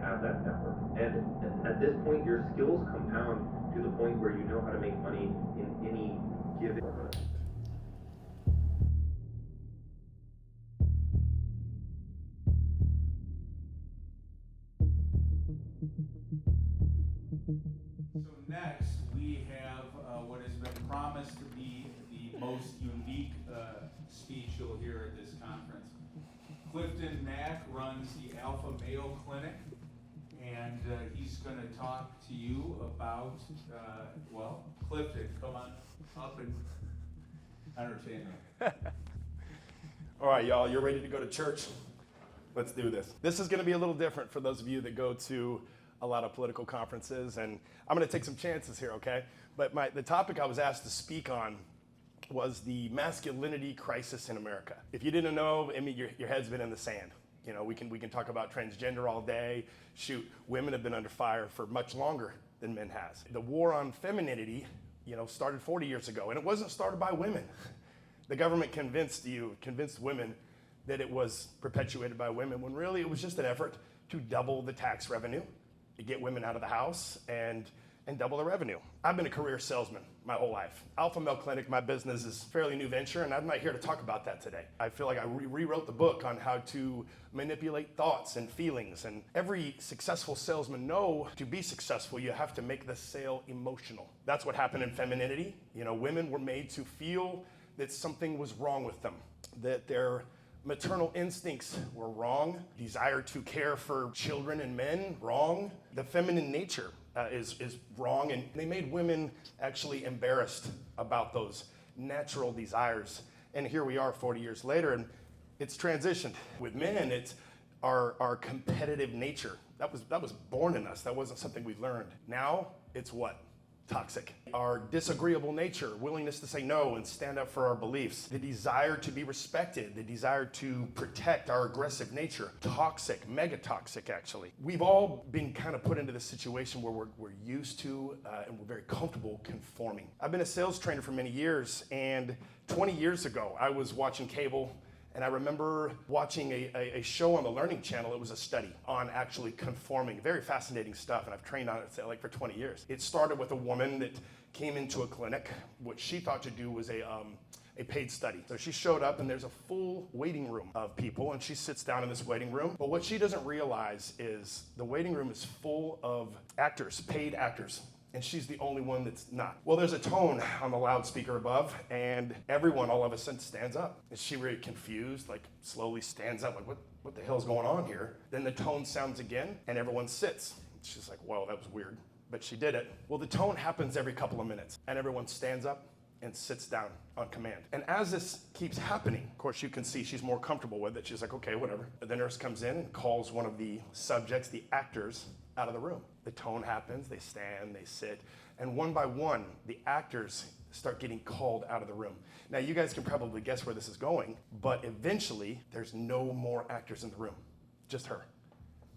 have that network. And at this point, your skills compound to the point where you know how to make money in any given order. So next, we have what has been promised to be the most unique speech you'll hear at this conference. Clifton Mack runs the Alpha Mayo Clinic, and he's going to talk to you about, well, Clifton, come on up and entertain them. All right, y'all, you're ready to go to church? Let's do this. This is going to be a little different for those of you that go to a lot of political conferences, and I'm going to take some chances here, okay? But the topic I was asked to speak on was the masculinity crisis in America. If you didn't know, I mean, your head's been in the sand. You know, we can talk about transgender all day. Shoot, women have been under fire for much longer than men has. The war on femininity, started 40 years ago, and it wasn't started by women. The government convinced women that it was perpetuated by women, when really it was just an effort to double the tax revenue, to get women out of the house and double the revenue. I've been a career salesman my whole life. Alpha Male Clinic, my business, is a fairly new venture, and I'm not here to talk about that today. I feel like I rewrote the book on how to manipulate thoughts and feelings, and every successful salesman knows to be successful, you have to make the sale emotional. That's what happened in femininity. Women were made to feel that something was wrong with them, that their maternal instincts were wrong, desire to care for children and men, wrong. The feminine nature is wrong, and they made women actually embarrassed about those natural desires. And here we are 40 years later, and it's transitioned. With men, it's our competitive nature. That was born in us. That wasn't something we learned. Now, it's what? Toxic. Our disagreeable nature, willingness to say no and stand up for our beliefs, the desire to be respected, the desire to protect our aggressive nature, toxic, mega toxic actually. We've all been kind of put into this situation where we're used to and we're very comfortable conforming. I've been a sales trainer for many years, and 20 years ago I was watching cable, and I remember watching a show on the Learning Channel. It was a study on actually conforming. Very fascinating stuff, and I've trained on it like for 20 years. It started with a woman that came into a clinic. What she thought to do was a paid study. So she showed up, and there's a full waiting room of people, and she sits down in this waiting room. But what she doesn't realize is the waiting room is full of actors, paid actors. And she's the only one that's not. Well, there's a tone on the loudspeaker above, and everyone all of a sudden stands up. And she really confused, like slowly stands up, like what the hell's going on here? Then the tone sounds again, and everyone sits. She's like, whoa, that was weird. But she did it. Well, the tone happens every couple of minutes, and everyone stands up and sits down on command. And as this keeps happening, of course, you can see she's more comfortable with it. She's like, okay, whatever. The nurse comes in and calls one of the subjects, the actors, out of the room. The tone happens, they stand, they sit, and one by one, the actors start getting called out of the room. Now, you guys can probably guess where this is going, but eventually, there's no more actors in the room, just her.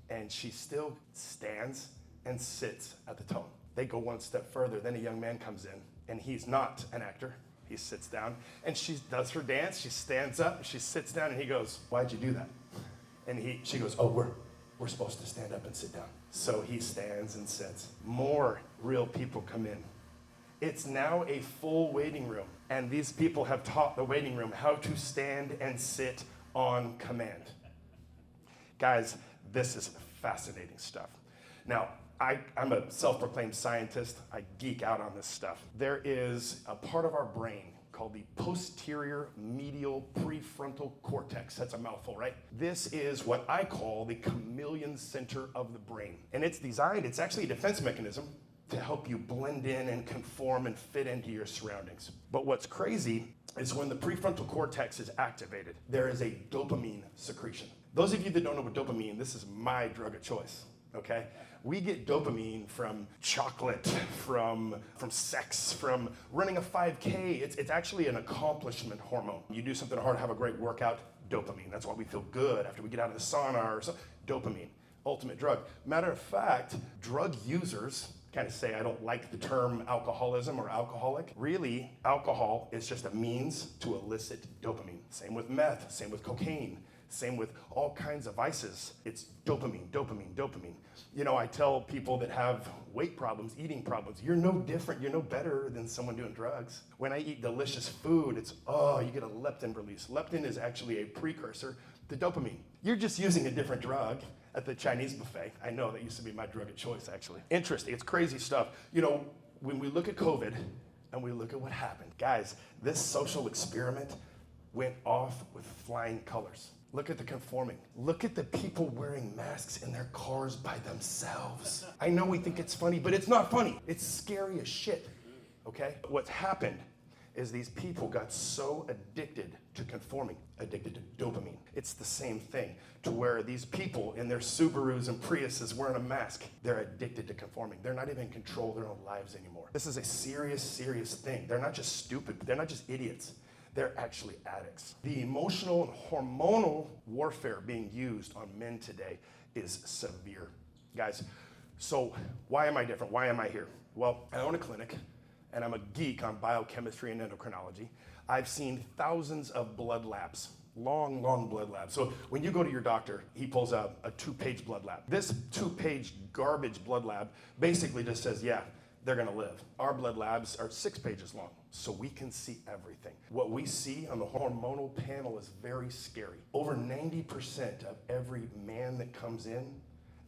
And she still stands and sits at the tone. They go one step further, then a young man comes in, and he's not an actor. He sits down, and she does her dance, she stands up, she sits down, and he goes, why'd you do that? And she goes, oh, we're supposed to stand up and sit down. So he stands and sits. More real people come in. It's now a full waiting room, and these people have taught the waiting room how to stand and sit on command. Guys, this is fascinating stuff. Now, I'm a self-proclaimed scientist. I geek out on this stuff. There is a part of our brain called the posterior medial prefrontal cortex. That's a mouthful, right? This is what I call the chameleon center of the brain. And it's actually a defense mechanism to help you blend in and conform and fit into your surroundings. But what's crazy is when the prefrontal cortex is activated, there is a dopamine secretion. Those of you that don't know what dopamine, this is my drug of choice. Okay? We get dopamine from chocolate, from sex, from running a 5K. It's actually an accomplishment hormone. You do something hard, have a great workout, dopamine. That's why we feel good after we get out of the sauna or something. Dopamine, ultimate drug. Matter of fact, drug users kind of say I don't like the term alcoholism or alcoholic. Really, alcohol is just a means to elicit dopamine. Same with meth, same with cocaine. Same with all kinds of vices. It's dopamine, dopamine, dopamine. You know, I tell people that have weight problems, eating problems, you're no different, you're no better than someone doing drugs. When I eat delicious food, it's, you get a leptin release. Leptin is actually a precursor to dopamine. You're just using a different drug at the Chinese buffet. I know that used to be my drug of choice, actually. Interesting, it's crazy stuff. You know, when we look at COVID and we look at what happened, guys, this social experiment went off with flying colors. Look at the conforming. Look at the people wearing masks in their cars by themselves. I know we think it's funny, but it's not funny. It's scary as shit, okay? What's happened is these people got so addicted to conforming, addicted to dopamine. It's the same thing, to where these people in their Subarus and Priuses wearing a mask, they're addicted to conforming. They're not even in control of their own lives anymore. This is a serious, serious thing. They're not just stupid, they're not just idiots. They're actually addicts. The emotional and hormonal warfare being used on men today is severe. Guys, so why am I different? Why am I here? Well, I own a clinic, and I'm a geek on biochemistry and endocrinology. I've seen thousands of blood labs, long blood labs. So when you go to your doctor, he pulls out a 2-page blood lab. This 2-page garbage blood lab basically just says, yeah, they're gonna live. Our blood labs are 6 pages long, so we can see everything. What we see on the hormonal panel is very scary. Over 90% of every man that comes in,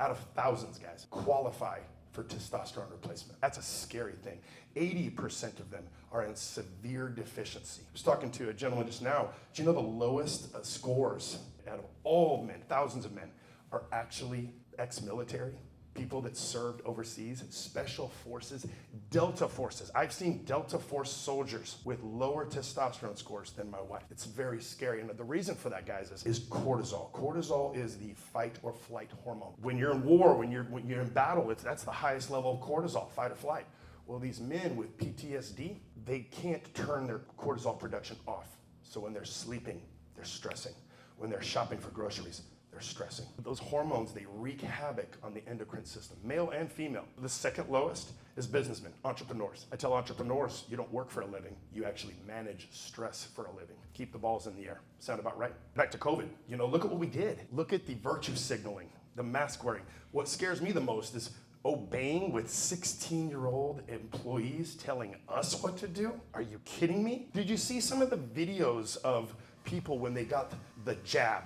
out of thousands, guys, qualify for testosterone replacement. That's a scary thing. 80% of them are in severe deficiency. I was talking to a gentleman just now. Do you know the lowest scores out of all men, thousands of men, are actually ex-military? People that served overseas, special forces, Delta forces. I've seen Delta Force soldiers with lower testosterone scores than my wife. It's very scary. And the reason for that, guys, is cortisol. Cortisol is the fight or flight hormone. When you're in war, when you're in battle, that's the highest level of cortisol, fight or flight. Well, these men with PTSD, they can't turn their cortisol production off. So when they're sleeping, they're stressing. When they're shopping for groceries, they're stressing. Those hormones, they wreak havoc on the endocrine system, male and female. The second lowest is businessmen, entrepreneurs. I tell entrepreneurs, you don't work for a living, you actually manage stress for a living. Keep the balls in the air. Sound about right? Back to COVID. You know, look at what we did. Look at the virtue signaling, the mask wearing. What scares me the most is obeying with 16-year-old employees telling us what to do? Are you kidding me? Did you see some of the videos of people when they got the jab?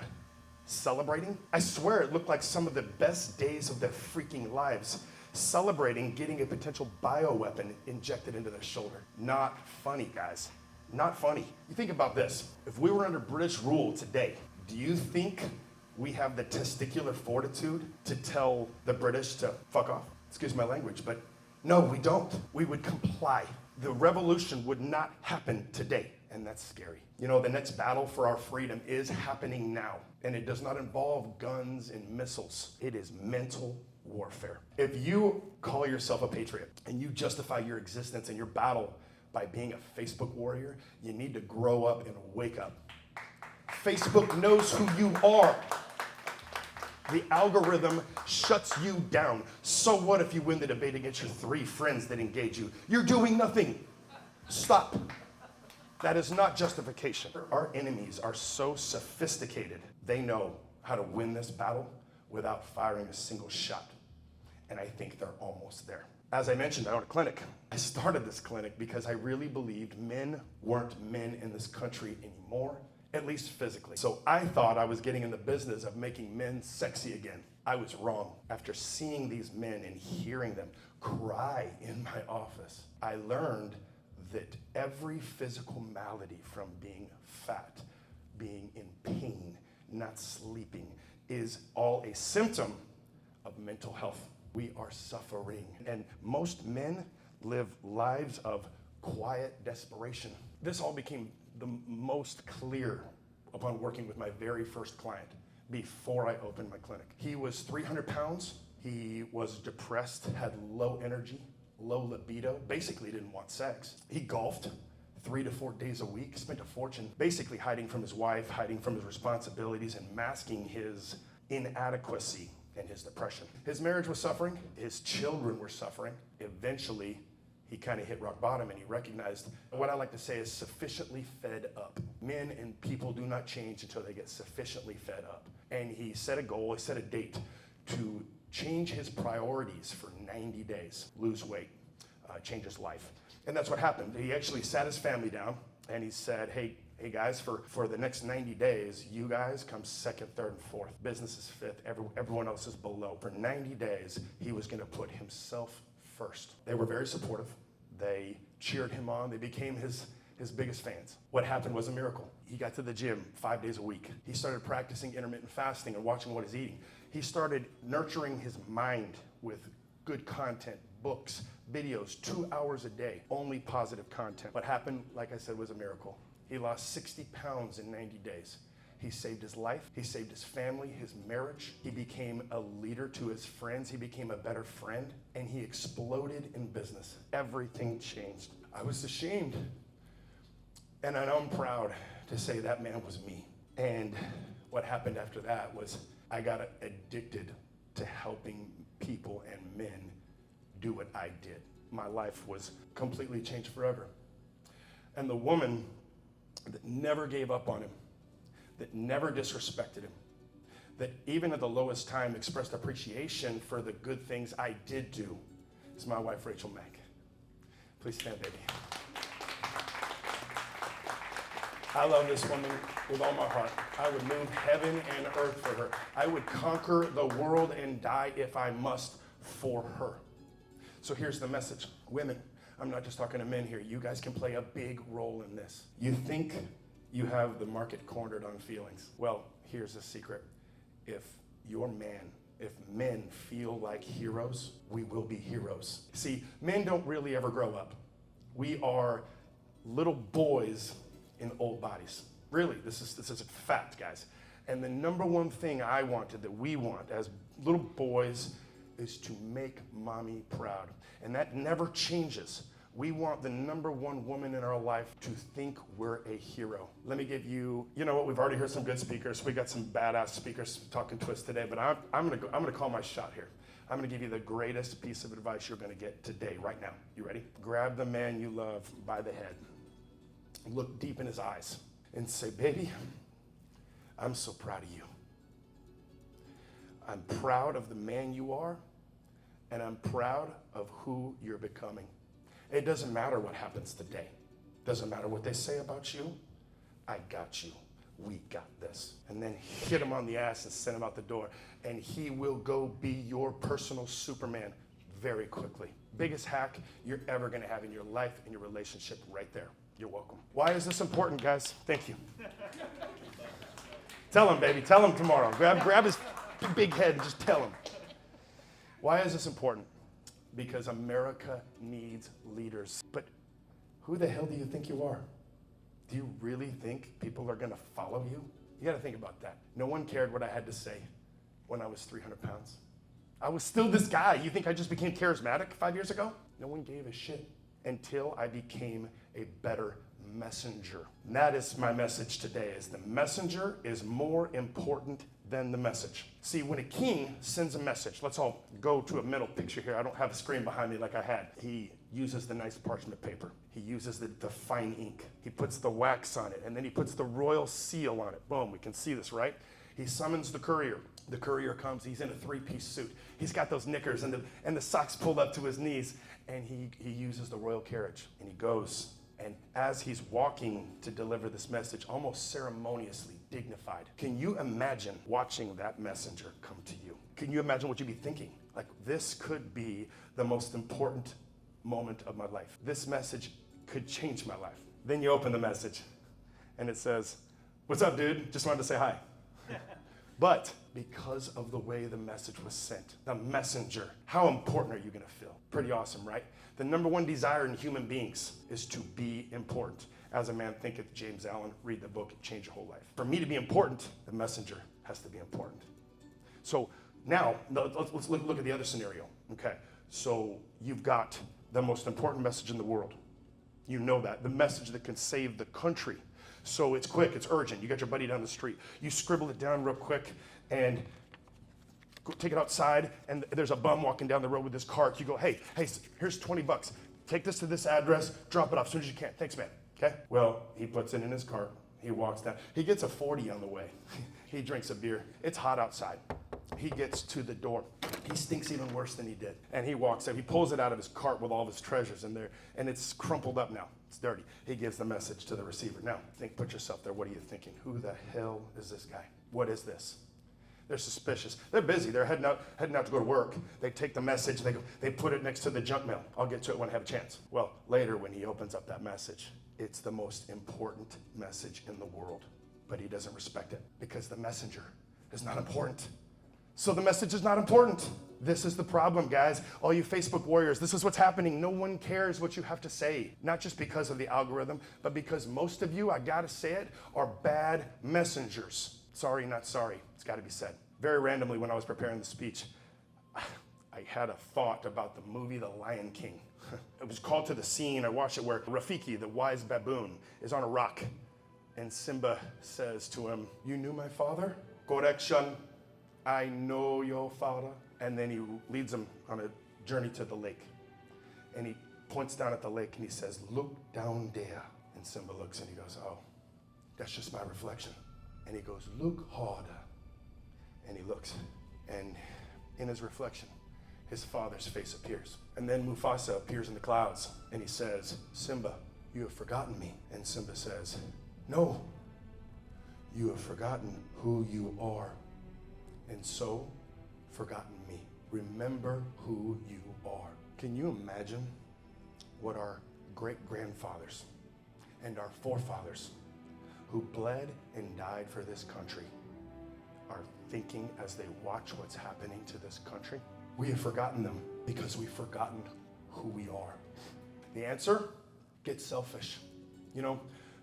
Celebrating? I swear it looked like some of the best days of their freaking lives, celebrating getting a potential bioweapon injected into their shoulder. Not funny, guys. Not funny. You think about this. If we were under British rule today, do you think we have the testicular fortitude to tell the British to fuck off? Excuse my language, but no, we don't. We would comply. The revolution would not happen today, and that's scary. You know, the next battle for our freedom is happening now, and it does not involve guns and missiles. It is mental warfare. If you call yourself a patriot and you justify your existence and your battle by being a Facebook warrior, you need to grow up and wake up. Facebook knows who you are. The algorithm shuts you down. So what if you win the debate against your 3 friends that engage you? You're doing nothing. Stop. That is not justification. Our enemies are so sophisticated, they know how to win this battle without firing a single shot. And I think they're almost there. As I mentioned, I own a clinic. I started this clinic because I really believed men weren't men in this country anymore, at least physically. So I thought I was getting in the business of making men sexy again. I was wrong. After seeing these men and hearing them cry in my office, I learned that every physical malady, from being fat, being in pain, not sleeping, is all a symptom of mental health. We are suffering. And most men live lives of quiet desperation. This all became the most clear upon working with my very first client before I opened my clinic. He was 300 pounds. He was depressed, had low energy, low libido, basically didn't want sex. He golfed 3 to 4 days a week, spent a fortune basically hiding from his wife, hiding from his responsibilities, and masking his inadequacy and his depression. His marriage was suffering, his children were suffering. Eventually, he kind of hit rock bottom, and he recognized what I like to say is sufficiently fed up. Men and people do not change until they get sufficiently fed up. And he set a goal, he set a date to change his priorities for 90 days, lose weight, change his life. And that's what happened. He actually sat his family down and he said, hey guys, for the next 90 days, you guys come second, third, and fourth. Business is fifth, everyone else is below. For 90 days, he was gonna put himself first. They were very supportive. They cheered him on. They became his biggest fans. What happened was a miracle. He got to the gym 5 days a week. He started practicing intermittent fasting and watching what he's eating. He started nurturing his mind with good content, books, videos, 2 hours a day, only positive content. What happened, like I said, was a miracle. He lost 60 pounds in 90 days. He saved his life, he saved his family, his marriage. He became a leader to his friends. He became a better friend, and he exploded in business. Everything changed. I was ashamed, and I'm proud to say that man was me. And what happened after that was I got addicted to helping people and men do what I did. My life was completely changed forever. And the woman that never gave up on him, that never disrespected him, that even at the lowest time expressed appreciation for the good things I did do, is my wife, Rachel Mack. Please stand, baby. I love this woman with all my heart. I would move heaven and earth for her. I would conquer the world and die if I must for her. So here's the message. Women, I'm not just talking to men here. You guys can play a big role in this. You think you have the market cornered on feelings. Well, here's the secret. If men feel like heroes, we will be heroes. See, men don't really ever grow up. We are little boys in old bodies. Really, this is a fact, guys. And the number one thing I wanted, that we want as little boys, is to make mommy proud. And that never changes. We want the number one woman in our life to think we're a hero. Let me give you know what, we've already heard some good speakers. We got some badass speakers talking to us today, but I'm gonna call my shot here. I'm gonna give you the greatest piece of advice you're gonna get today, right now. You ready? Grab the man you love by the head. Look deep in his eyes and say, baby, I'm so proud of you. I'm proud of the man you are, and I'm proud of who you're becoming. It doesn't matter what happens today. Doesn't matter what they say about you. I got you. We got this. And then hit him on the ass and send him out the door. And he will go be your personal Superman very quickly. Biggest hack you're ever gonna have in your life and your relationship right there. You're welcome. Why is this important, guys? Thank you. Tell him, baby. Tell him tomorrow. Grab his big head and just tell him. Why is this important? Because America needs leaders. But who the hell do you think you are? Do you really think people are gonna follow you? You gotta think about that. No one cared what I had to say when I was 300 pounds. I was still this guy. You think I just became charismatic 5 years ago? No one gave a shit until I became a better messenger. And that is my message today, is the messenger is more important than the message. See, when a king sends a message, let's all go to a mental picture here. I don't have a screen behind me like I had. He uses the nice parchment paper. He uses the fine ink. He puts the wax on it, and then he puts the royal seal on it. Boom, we can see this, right? He summons the courier. The courier comes, he's in a three-piece suit. He's got those knickers and the socks pulled up to his knees, and he uses the royal carriage, and he goes. And as he's walking to deliver this message, almost ceremoniously, dignified, can you imagine watching that messenger come to you? Can you imagine what you'd be thinking? Like, this could be the most important moment of my life. This message could change my life. Then you open the message, and it says, "What's up, dude? Just wanted to say hi." But because of the way the message was sent, the messenger, how important are you gonna feel? Pretty awesome, right? The number one desire in human beings is to be important. As a man thinketh, James Allen, read the book, change your whole life. For me to be important, the messenger has to be important. So now, let's look at the other scenario, okay? So you've got the most important message in the world. You know that, the message that can save the country. So it's quick, it's urgent. You got your buddy down the street. You scribble it down real quick and go take it outside, and there's a bum walking down the road with his cart. You go, hey, here's $20. Take this to this address, drop it off as soon as you can. Thanks, man. Okay? Well, he puts it in his cart. He walks down. He gets a 40 on the way. He drinks a beer. It's hot outside. He gets to the door. He stinks even worse than he did. And he walks up. He pulls it out of his cart with all of his treasures in there, and it's crumpled up now. It's dirty. He gives the message to the receiver. Now, put yourself there. What are you thinking? Who the hell is this guy? What is this? They're suspicious. They're busy. They're heading out to go to work. They take the message. They put it next to the junk mail. I'll get to it when I have a chance. Well, later when he opens up that message, it's the most important message in the world, but he doesn't respect it because the messenger is not important. So the message is not important. This is the problem, guys. All you Facebook warriors, this is what's happening. No one cares what you have to say, not just because of the algorithm, but because most of you, I gotta say it, are bad messengers. Sorry, not sorry. It's gotta be said. Very randomly, when I was preparing the speech, I had a thought about the movie The Lion King. It was called to the scene. I watched it where Rafiki, the wise baboon, is on a rock. And Simba says to him, "You knew my father?" "Correction, I know your father." And then he leads him on a journey to the lake. And he points down at the lake and he says, "Look down there." And Simba looks and he goes, "Oh, that's just my reflection." And he goes, "Look harder." And he looks, and in his reflection, his father's face appears. And then Mufasa appears in the clouds, and he says, "Simba, you have forgotten me." And Simba says, "No, you have forgotten who you are, and so forgotten me. Remember who you are." Can you imagine what our great-grandfathers and our forefathers who bled and died for this country are thinking as they watch what's happening to this country? We have forgotten them because we've forgotten who we are. The answer? Get selfish. You know,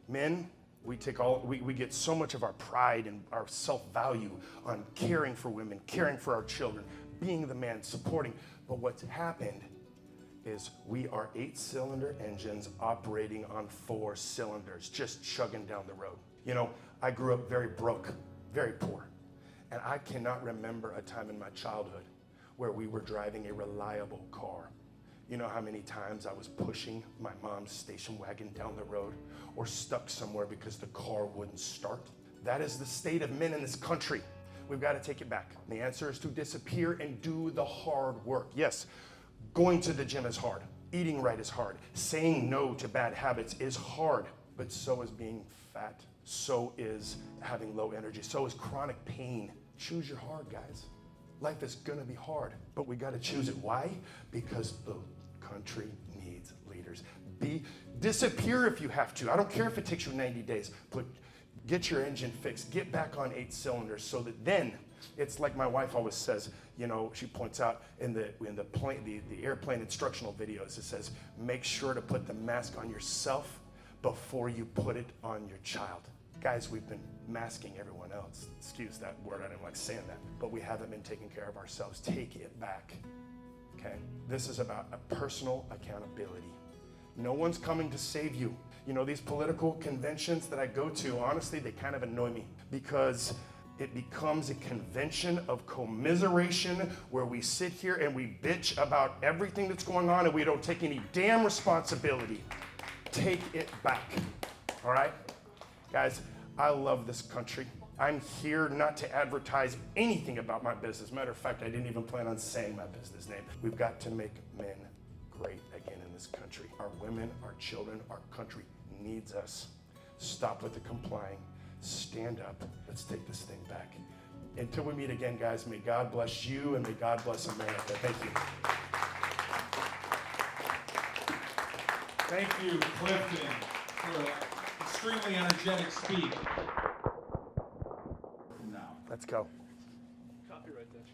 men, we get so much of our pride and our self-value on caring for women, caring for our children, being the man, supporting. But what's happened is we are 8-cylinder engines operating on 4 cylinders, just chugging down the road. You know, I grew up very broke, very poor. And I cannot remember a time in my childhood where we were driving a reliable car. You know how many times I was pushing my mom's station wagon down the road or stuck somewhere because the car wouldn't start? That is the state of men in this country. We've got to take it back. The answer is to disappear and do the hard work. Yes, going to the gym is hard. Eating right is hard. Saying no to bad habits is hard. But so is being fat. So is having low energy. So is chronic pain. Choose your hard, guys. Life is gonna be hard, but we gotta choose it. Why? Because the country needs leaders. Disappear if you have to. I don't care if it takes you 90 days, but get your engine fixed. Get back on 8 cylinders so that then it's like my wife always says, you know, she points out in the airplane instructional videos, it says, make sure to put the mask on yourself before you put it on your child. Guys, we've been masking everyone else. Excuse that word, I didn't like saying that. But we haven't been taking care of ourselves. Take it back, okay? This is about a personal accountability. No one's coming to save you. You know, these political conventions that I go to, honestly, they kind of annoy me because it becomes a convention of commiseration where we sit here and we bitch about everything that's going on and we don't take any damn responsibility. Take it back, all right? Guys, I love this country. I'm here not to advertise anything about my business. Matter of fact, I didn't even plan on saying my business name. We've got to make men great again in this country. Our women, our children, our country needs us. Stop with the complying. Stand up. Let's take this thing back. Until we meet again, guys, may God bless you and may God bless America. Thank you. Thank you, Clifton, for an extremely energetic speech. Now. Let's go. Copyright that.